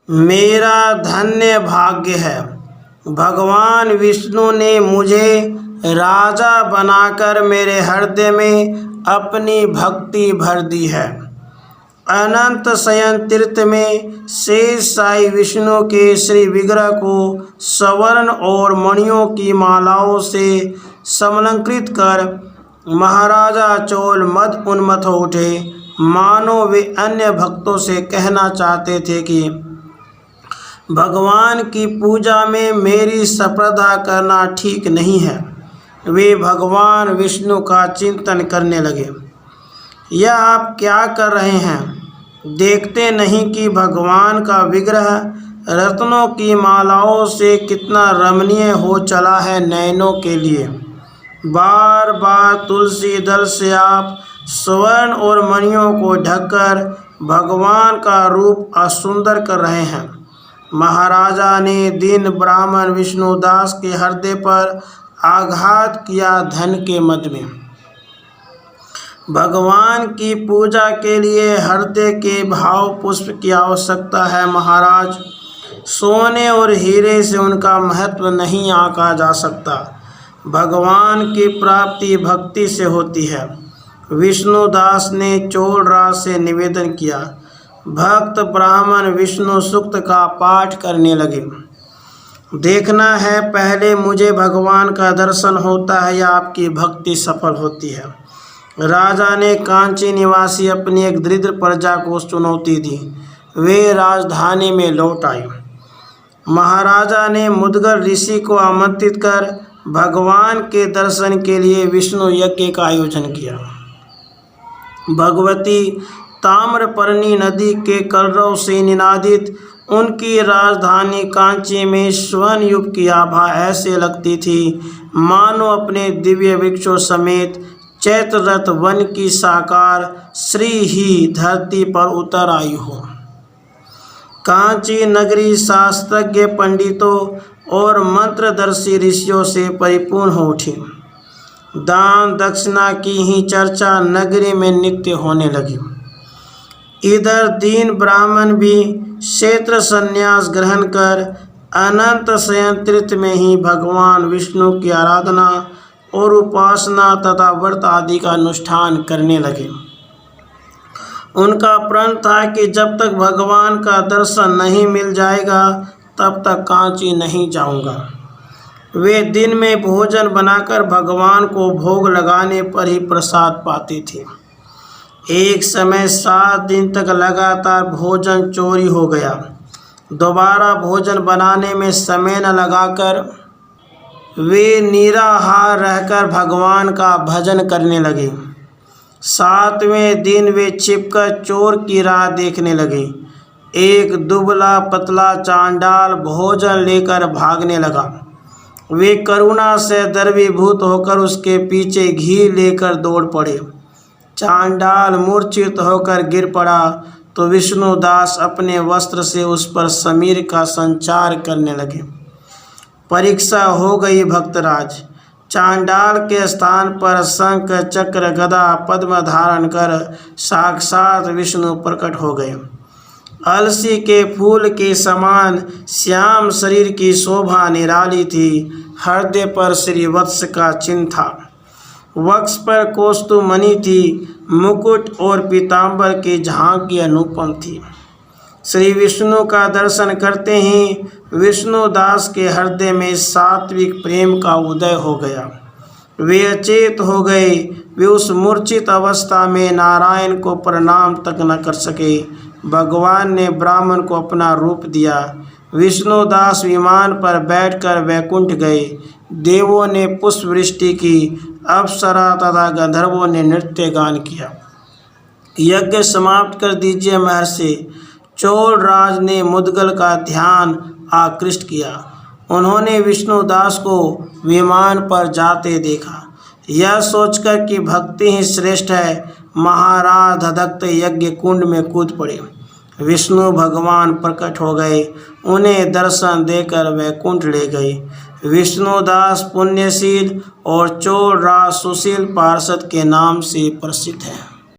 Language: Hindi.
मेरा धन्य भाग्य है, भगवान विष्णु ने मुझे राजा बनाकर मेरे हृदय में अपनी भक्ति भर दी है। अनंत शयन तीर्थ में शेष साई विष्णु के श्री विग्रह को स्वर्ण और मणियों की मालाओं से समलंकृत कर महाराजा चोल मद उन्मत्त हो उठे, मानो वे अन्य भक्तों से कहना चाहते थे कि भगवान की पूजा में मेरी स्पर्धा करना ठीक नहीं है। वे भगवान विष्णु का चिंतन करने लगे। यह आप क्या कर रहे हैं? देखते नहीं कि भगवान का विग्रह रत्नों की मालाओं से कितना रमणीय हो चला है नयनों के लिए। बार बार तुलसी दल से आप स्वर्ण और मणियों को ढककर भगवान का रूप असुंदर कर रहे हैं। महाराजा ने दिन ब्राह्मण विष्णुदास के हृदय पर आघात किया। धन के मद में भगवान की पूजा के लिए हृदय के भाव पुष्प की आवश्यकता है। महाराज, सोने और हीरे से उनका महत्व नहीं आंका जा सकता। भगवान की प्राप्ति भक्ति से होती है। विष्णुदास ने चोलराज से निवेदन किया। भक्त ब्राह्मण विष्णु सूक्त का पाठ करने लगे। देखना है पहले मुझे भगवान का दर्शन होता है या आपकी भक्ति सफल होती है। राजा ने कांची निवासी अपनी एक दरिद्र प्रजा को चुनौती दी। वे राजधानी में लौट आए। महाराजा ने मुद्गल ऋषि को आमंत्रित कर भगवान के दर्शन के लिए विष्णु यज्ञ का आयोजन किया। भगवती ताम्रपर्णी नदी के कलरव से निनादित उनकी राजधानी कांची में स्वर्ण युग की आभा ऐसे लगती थी मानो अपने दिव्य वृक्षों समेत चैत्ररथ वन की साकार श्री ही धरती पर उतर आई हो। कांची नगरी शास्त्रज्ञ पंडितों और मंत्रदर्शी ऋषियों से परिपूर्ण हो उठी। दान दक्षिणा की ही चर्चा नगरी में नित्य होने लगी। इधर दीन ब्राह्मण भी क्षेत्र संन्यास ग्रहण कर अनंत शयन तीर्थ में ही भगवान विष्णु की आराधना और उपासना तथा व्रत आदि का अनुष्ठान करने लगे। उनका प्रण था कि जब तक भगवान का दर्शन नहीं मिल जाएगा तब तक कांची नहीं जाऊंगा। वे दिन में भोजन बनाकर भगवान को भोग लगाने पर ही प्रसाद पाते थे। एक समय 7 दिन तक लगातार भोजन चोरी हो गया। दोबारा भोजन बनाने में समय न लगाकर वे निराहार रहकर भगवान का भजन करने लगे। 7वें दिन वे छिपकर चोर की राह देखने लगे। एक दुबला पतला चांडाल भोजन लेकर भागने लगा। वे करुणा से द्रवीभूत होकर उसके पीछे घी लेकर दौड़ पड़े। चांडाल मूर्छित होकर गिर पड़ा तो विष्णुदास अपने वस्त्र से उस पर समीर का संचार करने लगे। परीक्षा हो गई भक्तराज। चांडाल के स्थान पर शंख चक्र गदा पद्म धारण कर साक्षात विष्णु प्रकट हो गए। अलसी के फूल के समान श्याम शरीर की शोभा निराली थी। हृदय पर श्री वत्स का चिन्ह था। वक्ष पर कौस्तुभमणि थी। मुकुट और पीतांबर की झांकी अनुपम थी। श्री विष्णु का दर्शन करते ही विष्णुदास के हृदय में सात्विक प्रेम का उदय हो गया। वे अचेत हो गए। वे उस मूर्छित अवस्था में नारायण को प्रणाम तक न कर सके। भगवान ने ब्राह्मण को अपना रूप दिया। विष्णुदास विमान पर बैठकर वैकुंठ गए। देवों ने पुष्प वृष्टि की। अप्सरा तथा गंधर्वों ने नृत्य गान किया। यज्ञ समाप्त कर दीजिए महर्षि। चोलराज ने मुद्गल का ध्यान आकृष्ट किया। उन्होंने विष्णुदास को विमान पर जाते देखा। यह सोचकर कि भक्ति ही श्रेष्ठ है, महाराज धधकते यज्ञ कुंड में कूद पड़े। विष्णु भगवान प्रकट हो गए। उन्हें दर्शन देकर वैकुंठ ले गए। विष्णुदास पुण्यशील और चोलराज सुशील पार्षद के नाम से प्रसिद्ध है।